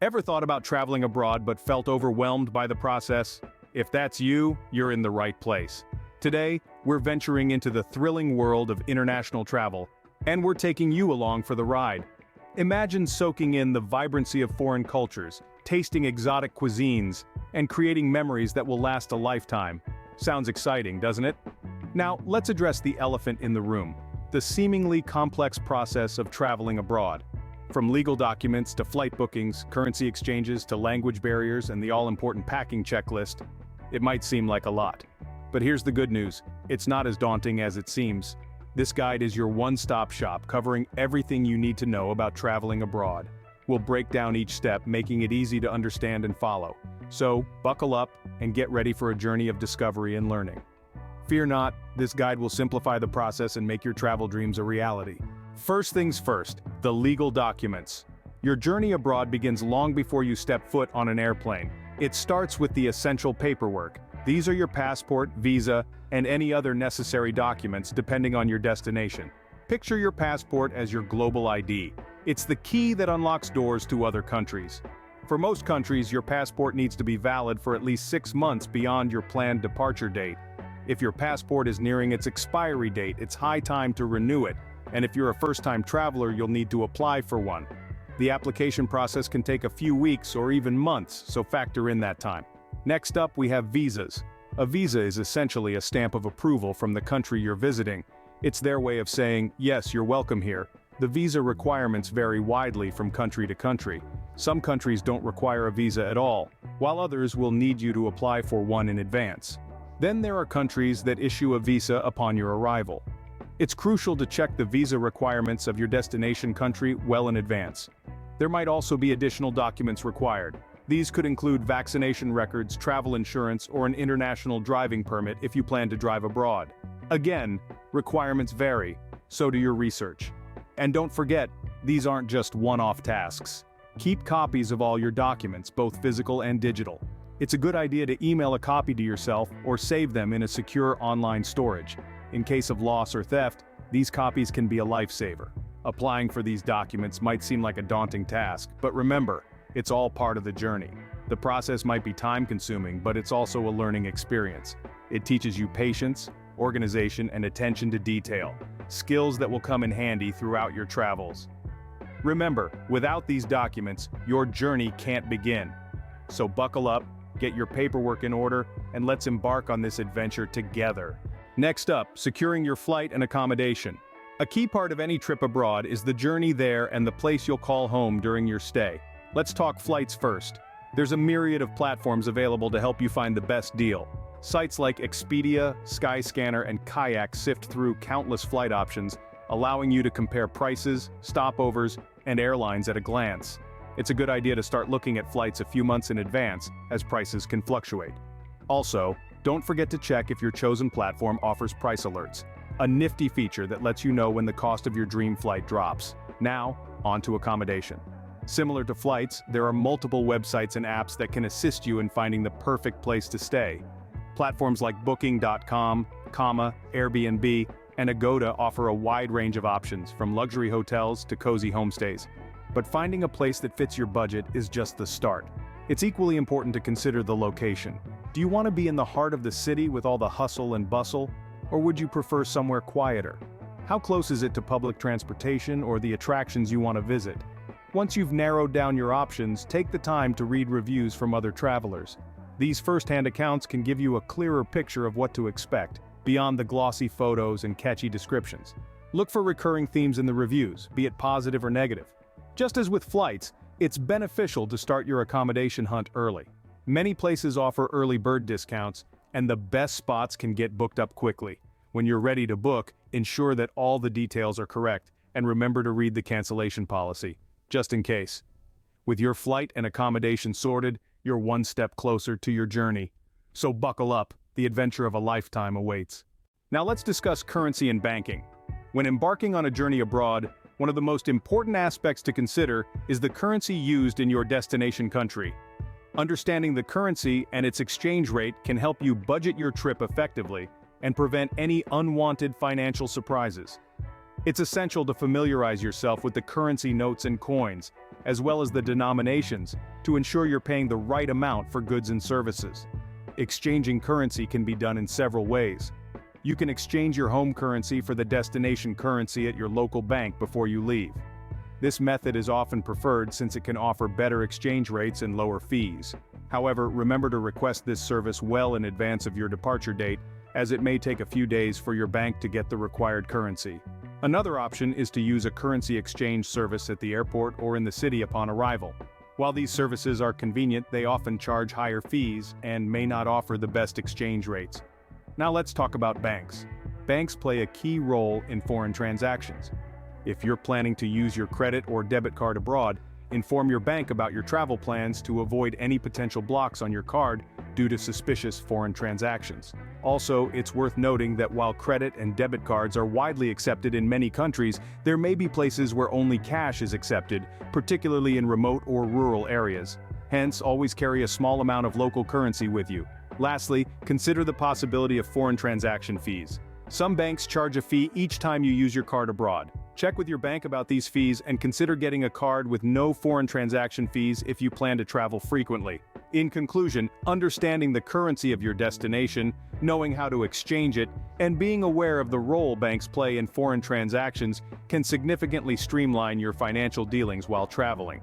Ever thought about traveling abroad but felt overwhelmed by the process? If that's you, you're in the right place. Today, we're venturing into the thrilling world of international travel, and we're taking you along for the ride. Imagine soaking in the vibrancy of foreign cultures, tasting exotic cuisines, and creating memories that will last a lifetime. Sounds exciting, doesn't it? Now, let's address the elephant in the room, the seemingly complex process of traveling abroad. From legal documents to flight bookings, currency exchanges to language barriers and the all-important packing checklist, it might seem like a lot. But here's the good news, it's not as daunting as it seems. This guide is your one-stop shop covering everything you need to know about traveling abroad. We'll break down each step, making it easy to understand and follow. So, buckle up and get ready for a journey of discovery and learning. Fear not, this guide will simplify the process and make your travel dreams a reality. First things first, the legal documents. Your journey abroad begins long before you step foot on an airplane. It starts with the essential paperwork. These are your passport, visa, and any other necessary documents depending on your destination. Picture your passport as your global ID. It's the key that unlocks doors to other countries. For most countries, your passport needs to be valid for at least 6 months beyond your planned departure date. If your passport is nearing its expiry date, it's high time to renew it. And if you're a first-time traveler, you'll need to apply for one. The application process can take a few weeks or even months, so factor in that time. Next up, we have visas. A visa is essentially a stamp of approval from the country you're visiting. It's their way of saying, yes, you're welcome here. The visa requirements vary widely from country to country. Some countries don't require a visa at all, while others will need you to apply for one in advance. Then there are countries that issue a visa upon your arrival. It's crucial to check the visa requirements of your destination country well in advance. There might also be additional documents required. These could include vaccination records, travel insurance, or an international driving permit if you plan to drive abroad. Again, requirements vary, so do your research. And don't forget, these aren't just one-off tasks. Keep copies of all your documents, both physical and digital. It's a good idea to email a copy to yourself or save them in a secure online storage. In case of loss or theft, these copies can be a lifesaver. Applying for these documents might seem like a daunting task, but remember, it's all part of the journey. The process might be time-consuming, but it's also a learning experience. It teaches you patience, organization, and attention to detail, skills that will come in handy throughout your travels. Remember, without these documents, your journey can't begin. So buckle up, get your paperwork in order, and let's embark on this adventure together. Next up, securing your flight and accommodation. A key part of any trip abroad is the journey there and the place you'll call home during your stay. Let's talk flights first. There's a myriad of platforms available to help you find the best deal. Sites like Expedia, Skyscanner, and Kayak sift through countless flight options, allowing you to compare prices, stopovers, and airlines at a glance. It's a good idea to start looking at flights a few months in advance, as prices can fluctuate. Also, don't forget to check if your chosen platform offers price alerts, a nifty feature that lets you know when the cost of your dream flight drops. Now, on to accommodation. Similar to flights, there are multiple websites and apps that can assist you in finding the perfect place to stay. Platforms like Booking.com, Airbnb, and Agoda offer a wide range of options, from luxury hotels to cozy homestays. But finding a place that fits your budget is just the start. It's equally important to consider the location. Do you want to be in the heart of the city with all the hustle and bustle? Or would you prefer somewhere quieter? How close is it to public transportation or the attractions you want to visit? Once you've narrowed down your options, take the time to read reviews from other travelers. These first-hand accounts can give you a clearer picture of what to expect, beyond the glossy photos and catchy descriptions. Look for recurring themes in the reviews, be it positive or negative. Just as with flights, it's beneficial to start your accommodation hunt early. Many places offer early bird discounts, and the best spots can get booked up quickly. When you're ready to book, ensure that all the details are correct, and remember to read the cancellation policy, just in case. With your flight and accommodation sorted, you're one step closer to your journey. So buckle up, the adventure of a lifetime awaits. Now let's discuss currency and banking. When embarking on a journey abroad, one of the most important aspects to consider is the currency used in your destination country. Understanding the currency and its exchange rate can help you budget your trip effectively and prevent any unwanted financial surprises. It's essential to familiarize yourself with the currency notes and coins, as well as the denominations, to ensure you're paying the right amount for goods and services. Exchanging currency can be done in several ways. You can exchange your home currency for the destination currency at your local bank before you leave. This method is often preferred since it can offer better exchange rates and lower fees. However, remember to request this service well in advance of your departure date, as it may take a few days for your bank to get the required currency. Another option is to use a currency exchange service at the airport or in the city upon arrival. While these services are convenient, they often charge higher fees and may not offer the best exchange rates. Now let's talk about banks. Banks play a key role in foreign transactions. If you're planning to use your credit or debit card abroad, inform your bank about your travel plans to avoid any potential blocks on your card due to suspicious foreign transactions. Also, it's worth noting that while credit and debit cards are widely accepted in many countries, there may be places where only cash is accepted, particularly in remote or rural areas. Hence, always carry a small amount of local currency with you. Lastly, consider the possibility of foreign transaction fees. Some banks charge a fee each time you use your card abroad. Check with your bank about these fees and consider getting a card with no foreign transaction fees if you plan to travel frequently. In conclusion, understanding the currency of your destination, knowing how to exchange it, and being aware of the role banks play in foreign transactions can significantly streamline your financial dealings while traveling.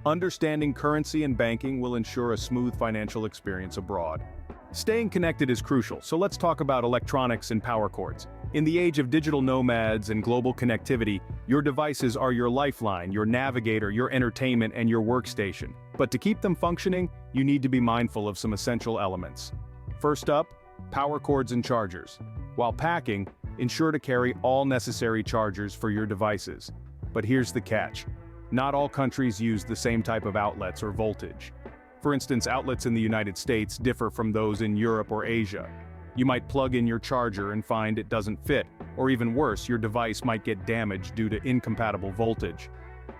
Understanding currency and banking will ensure a smooth financial experience abroad. Staying connected is crucial, so let's talk about electronics and power cords. In the age of digital nomads and global connectivity, your devices are your lifeline, your navigator, your entertainment, and your workstation. But to keep them functioning, you need to be mindful of some essential elements. First up, power cords and chargers. While packing, ensure to carry all necessary chargers for your devices. But here's the catch. Not all countries use the same type of outlets or voltage. For instance, outlets in the United States differ from those in Europe or Asia. You might plug in your charger and find it doesn't fit, or even worse, your device might get damaged due to incompatible voltage.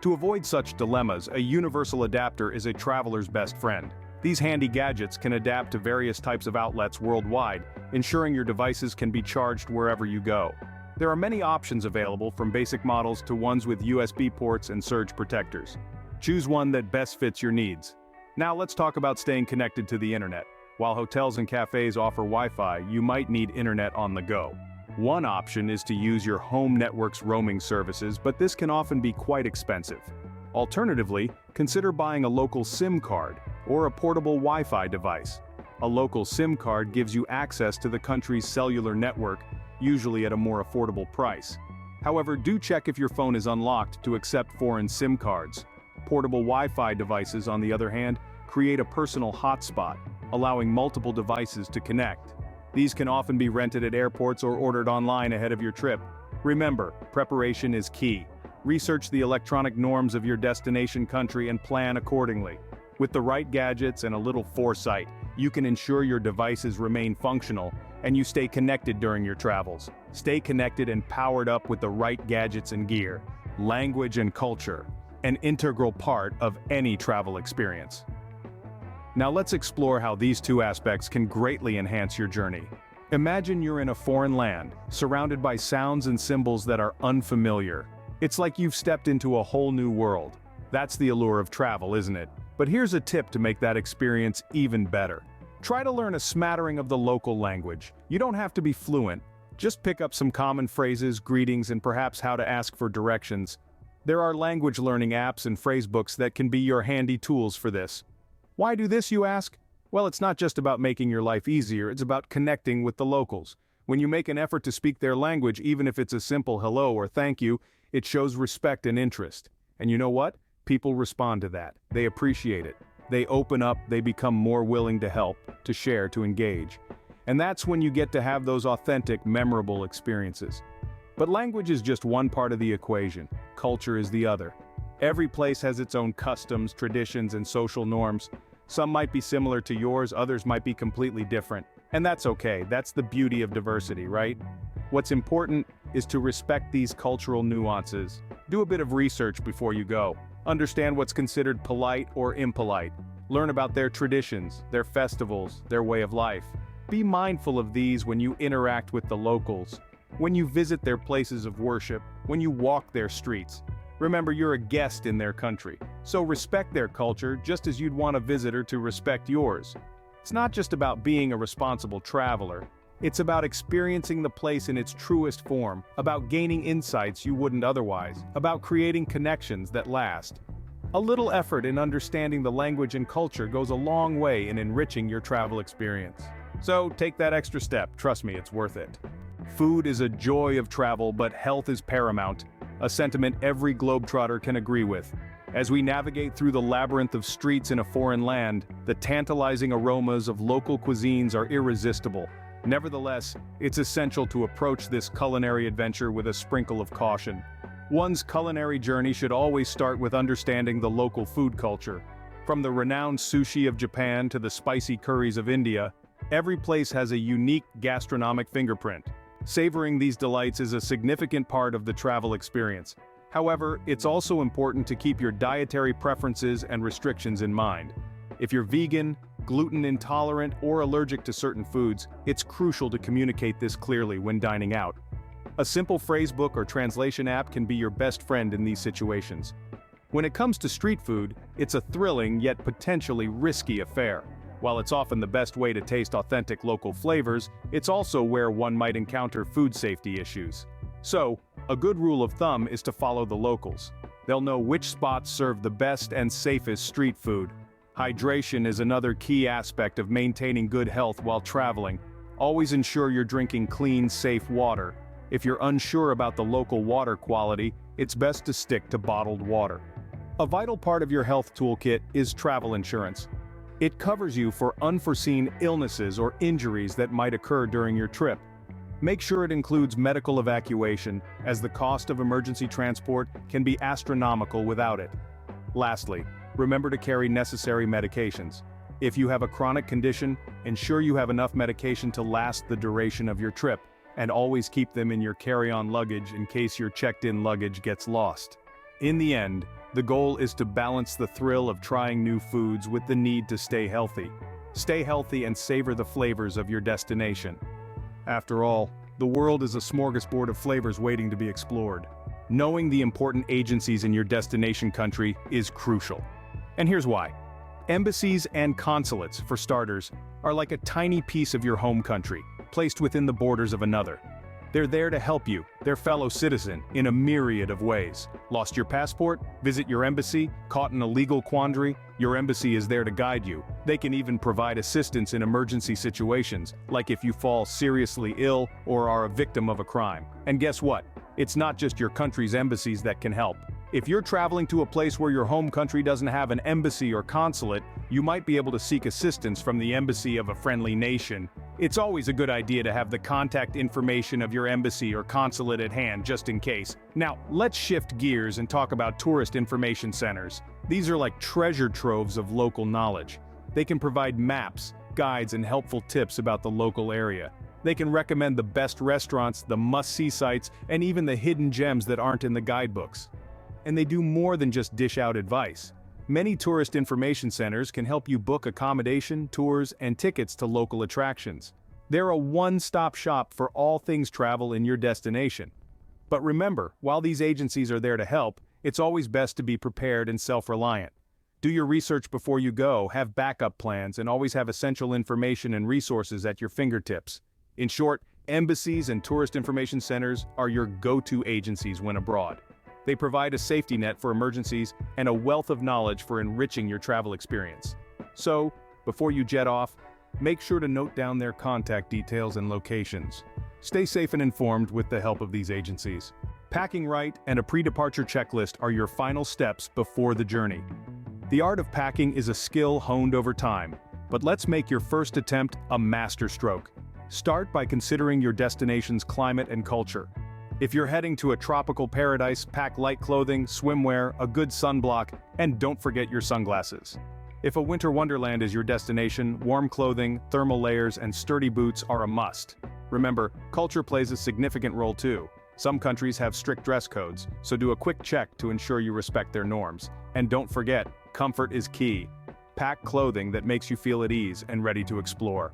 To avoid such dilemmas, a universal adapter is a traveler's best friend. These handy gadgets can adapt to various types of outlets worldwide, ensuring your devices can be charged wherever you go. There are many options available, from basic models to ones with USB ports and surge protectors. Choose one that best fits your needs. Now let's talk about staying connected to the internet. While hotels and cafes offer Wi-Fi, you might need internet on the go. One option is to use your home network's roaming services, but this can often be quite expensive. Alternatively, consider buying a local SIM card or a portable Wi-Fi device. A local SIM card gives you access to the country's cellular network, usually at a more affordable price. However, do check if your phone is unlocked to accept foreign SIM cards. Portable Wi-Fi devices, on the other hand, create a personal hotspot, allowing multiple devices to connect. These can often be rented at airports or ordered online ahead of your trip. Remember, preparation is key. Research the electronic norms of your destination country and plan accordingly. With the right gadgets and a little foresight, you can ensure your devices remain functional and you stay connected during your travels. Stay connected and powered up with the right gadgets and gear. Language and culture, an integral part of any travel experience. Now let's explore how these two aspects can greatly enhance your journey. Imagine you're in a foreign land, surrounded by sounds and symbols that are unfamiliar. It's like you've stepped into a whole new world. That's the allure of travel, isn't it? But here's a tip to make that experience even better. Try to learn a smattering of the local language. You don't have to be fluent. Just pick up some common phrases, greetings, and perhaps how to ask for directions. There are language learning apps and phrasebooks that can be your handy tools for this. Why do this, you ask? Well, it's not just about making your life easier, it's about connecting with the locals. When you make an effort to speak their language, even if it's a simple hello or thank you, it shows respect and interest. And you know what? People respond to that. They appreciate it. They open up, they become more willing to help, to share, to engage. And that's when you get to have those authentic, memorable experiences. But language is just one part of the equation. Culture is the other. Every place has its own customs, traditions, and social norms. Some might be similar to yours, others might be completely different. And that's okay, that's the beauty of diversity, right? What's important is to respect these cultural nuances. Do a bit of research before you go. Understand what's considered polite or impolite. Learn about their traditions, their festivals, their way of life. Be mindful of these when you interact with the locals. When you visit their places of worship, when you walk their streets. Remember, you're a guest in their country, so respect their culture just as you'd want a visitor to respect yours. It's not just about being a responsible traveler. It's about experiencing the place in its truest form, about gaining insights you wouldn't otherwise, about creating connections that last. A little effort in understanding the language and culture goes a long way in enriching your travel experience. So take that extra step, trust me, it's worth it. Food is a joy of travel, but health is paramount, a sentiment every globetrotter can agree with. As we navigate through the labyrinth of streets in a foreign land, the tantalizing aromas of local cuisines are irresistible. Nevertheless, it's essential to approach this culinary adventure with a sprinkle of caution. One's culinary journey should always start with understanding the local food culture. From the renowned sushi of Japan to the spicy curries of India, every place has a unique gastronomic fingerprint. Savoring these delights is a significant part of the travel experience. However, it's also important to keep your dietary preferences and restrictions in mind. If you're vegan, gluten intolerant, or allergic to certain foods, it's crucial to communicate this clearly when dining out. A simple phrasebook or translation app can be your best friend in these situations. When it comes to street food, it's a thrilling yet potentially risky affair. While it's often the best way to taste authentic local flavors, it's also where one might encounter food safety issues. So, a good rule of thumb is to follow the locals. They'll know which spots serve the best and safest street food. Hydration is another key aspect of maintaining good health while traveling. Always ensure you're drinking clean, safe water. If you're unsure about the local water quality, it's best to stick to bottled water. A vital part of your health toolkit is travel insurance. It covers you for unforeseen illnesses or injuries that might occur during your trip. Make sure it includes medical evacuation, as the cost of emergency transport can be astronomical without it. Lastly, remember to carry necessary medications. If you have a chronic condition, ensure you have enough medication to last the duration of your trip, and always keep them in your carry-on luggage in case your checked-in luggage gets lost. In the end, the goal is to balance the thrill of trying new foods with the need to stay healthy. Stay healthy and savor the flavors of your destination. After all, the world is a smorgasbord of flavors waiting to be explored. Knowing the important agencies in your destination country is crucial. And here's why. Embassies and consulates, for starters, are like a tiny piece of your home country, placed within the borders of another. They're there to help you, their fellow citizen, in a myriad of ways. Lost your passport? Visit your embassy. Caught in a legal quandary? Your embassy is there to guide you. They can even provide assistance in emergency situations, like if you fall seriously ill or are a victim of a crime. And guess what? It's not just your country's embassies that can help. If you're traveling to a place where your home country doesn't have an embassy or consulate, you might be able to seek assistance from the embassy of a friendly nation. It's always a good idea to have the contact information of your embassy or consulate at hand just in case. Now, let's shift gears and talk about tourist information centers. These are like treasure troves of local knowledge. They can provide maps, guides, and helpful tips about the local area. They can recommend the best restaurants, the must-see sites, and even the hidden gems that aren't in the guidebooks. And they do more than just dish out advice. Many tourist information centers can help you book accommodation, tours, and tickets to local attractions. They're a one-stop shop for all things travel in your destination. But remember, while these agencies are there to help, it's always best to be prepared and self-reliant. Do your research before you go, have backup plans, and always have essential information and resources at your fingertips. In short, embassies and tourist information centers are your go-to agencies when abroad. They provide a safety net for emergencies and a wealth of knowledge for enriching your travel experience. So, before you jet off, make sure to note down their contact details and locations. Stay safe and informed with the help of these agencies. Packing right and a pre-departure checklist are your final steps before the journey. The art of packing is a skill honed over time, but let's make your first attempt a masterstroke. Start by considering your destination's climate and culture. If you're heading to a tropical paradise, pack light clothing, swimwear, a good sunblock, and don't forget your sunglasses. If a winter wonderland is your destination, warm clothing, thermal layers, and sturdy boots are a must. Remember, culture plays a significant role too. Some countries have strict dress codes, so do a quick check to ensure you respect their norms. And don't forget, comfort is key. Pack clothing that makes you feel at ease and ready to explore.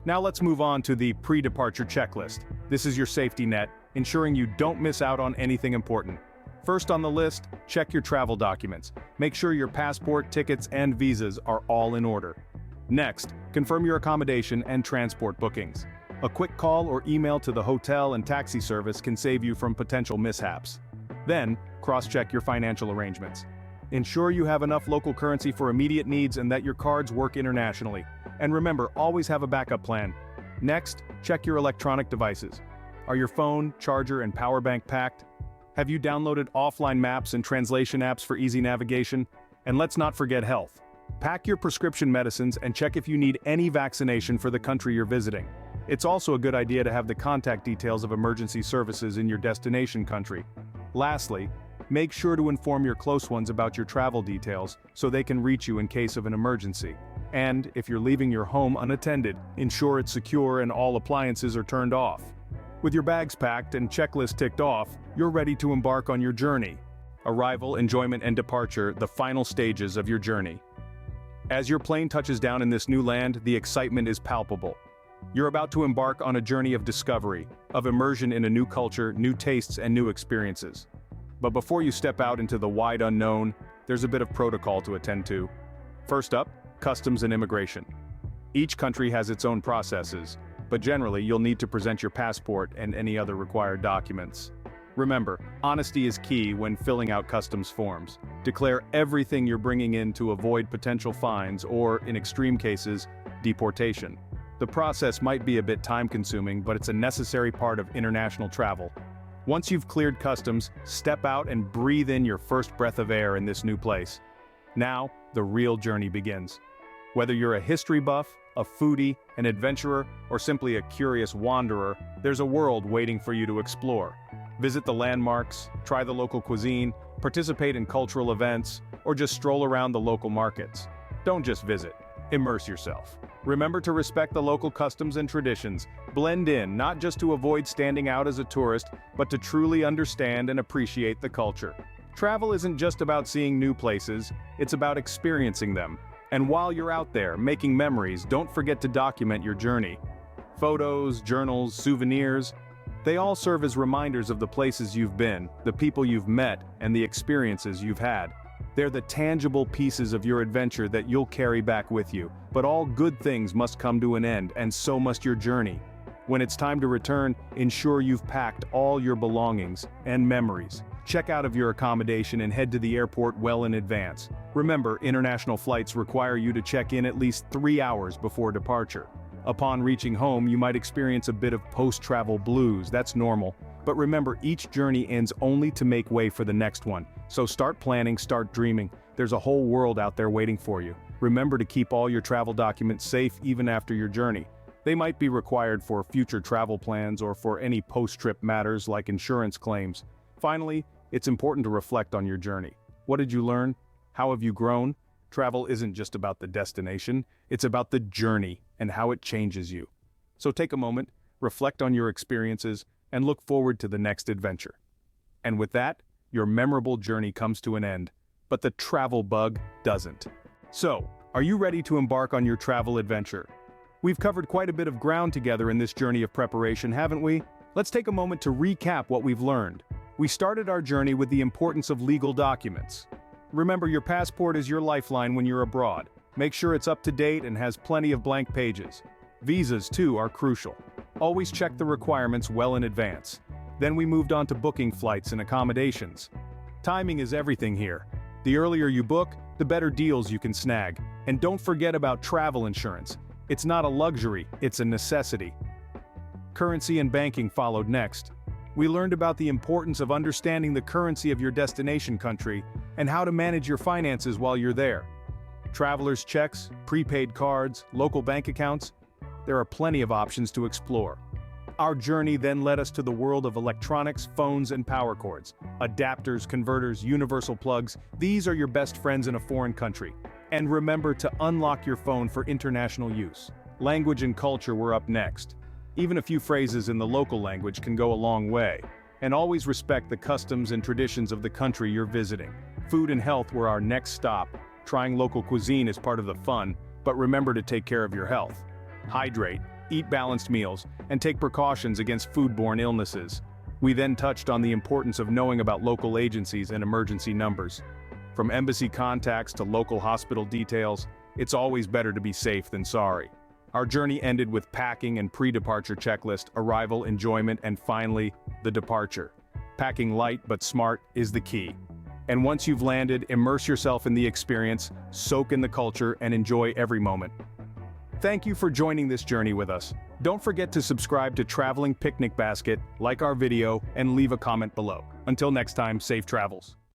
Now let's move on to the pre-departure checklist. This is your safety net, ensuring you don't miss out on anything important. First on the list, check your travel documents. Make sure your passport, tickets, and visas are all in order. Next, confirm your accommodation and transport bookings. A quick call or email to the hotel and taxi service can save you from potential mishaps. Then, cross-check your financial arrangements. Ensure you have enough local currency for immediate needs and that your cards work internationally. And remember, always have a backup plan. Next, check your electronic devices. Are your phone, charger, and power bank packed? Have you downloaded offline maps and translation apps for easy navigation? And let's not forget health. Pack your prescription medicines and check if you need any vaccination for the country you're visiting. It's also a good idea to have the contact details of emergency services in your destination country. Lastly, make sure to inform your close ones about your travel details so they can reach you in case of an emergency. And, if you're leaving your home unattended, ensure it's secure and all appliances are turned off. With your bags packed and checklist ticked off, you're ready to embark on your journey. Arrival, enjoyment, and departure, the final stages of your journey. As your plane touches down in this new land, the excitement is palpable. You're about to embark on a journey of discovery, of immersion in a new culture, new tastes, and new experiences. But before you step out into the wide unknown, there's a bit of protocol to attend to. First up, customs and immigration. Each country has its own processes, but generally you'll need to present your passport and any other required documents. Remember, honesty is key when filling out customs forms. Declare everything you're bringing in to avoid potential fines or, in extreme cases, deportation. The process might be a bit time-consuming, but it's a necessary part of international travel. Once you've cleared customs, step out and breathe in your first breath of air in this new place. Now, the real journey begins. Whether you're a history buff, a foodie, an adventurer, or simply a curious wanderer, there's a world waiting for you to explore. Visit the landmarks, try the local cuisine, participate in cultural events, or just stroll around the local markets. Don't just visit, immerse yourself. Remember to respect the local customs and traditions. Blend in, not just to avoid standing out as a tourist, but to truly understand and appreciate the culture. Travel isn't just about seeing new places, it's about experiencing them. And while you're out there making memories, don't forget to document your journey. Photos, journals, souvenirs, they all serve as reminders of the places you've been, the people you've met, and the experiences you've had. They're the tangible pieces of your adventure that you'll carry back with you. But all good things must come to an end, and so must your journey. When it's time to return, ensure you've packed all your belongings and memories. Check out of your accommodation and head to the airport well in advance. Remember, international flights require you to check in at least 3 hours before departure. Upon reaching home, you might experience a bit of post-travel blues. That's normal. But remember, each journey ends only to make way for the next one. So start planning, start dreaming. There's a whole world out there waiting for you. Remember to keep all your travel documents safe even after your journey. They might be required for future travel plans or for any post-trip matters like insurance claims. Finally, it's important to reflect on your journey. What did you learn? How have you grown? Travel isn't just about the destination, it's about the journey and how it changes you. So take a moment, reflect on your experiences, and look forward to the next adventure. And with that, your memorable journey comes to an end, but the travel bug doesn't. So, are you ready to embark on your travel adventure? We've covered quite a bit of ground together in this journey of preparation, haven't we? Let's take a moment to recap what we've learned. We started our journey with the importance of legal documents. Remember, your passport is your lifeline when you're abroad. Make sure it's up to date and has plenty of blank pages. Visas, too, are crucial. Always check the requirements well in advance. Then we moved on to booking flights and accommodations. Timing is everything here. The earlier you book, the better deals you can snag. And don't forget about travel insurance. It's not a luxury, it's a necessity. Currency and banking followed next. We learned about the importance of understanding the currency of your destination country and how to manage your finances while you're there. Traveler's checks, prepaid cards, local bank accounts, there are plenty of options to explore. Our journey then led us to the world of electronics, phones, and power cords. Adapters, converters, universal plugs, these are your best friends in a foreign country. And remember to unlock your phone for international use. Language and culture were up next. Even a few phrases in the local language can go a long way. And always respect the customs and traditions of the country you're visiting. Food and health were our next stop. Trying local cuisine is part of the fun, but remember to take care of your health. Hydrate. eat balanced meals, and take precautions against foodborne illnesses. We then touched on the importance of knowing about local agencies and emergency numbers. From embassy contacts to local hospital details, it's always better to be safe than sorry. Our journey ended with packing and pre-departure checklist, arrival, enjoyment, and finally, the departure. Packing light but smart is the key. And once you've landed, immerse yourself in the experience, soak in the culture, and enjoy every moment. Thank you for joining this journey with us. Don't forget to subscribe to Traveling Picnic Basket, like our video, and leave a comment below. Until next time, safe travels.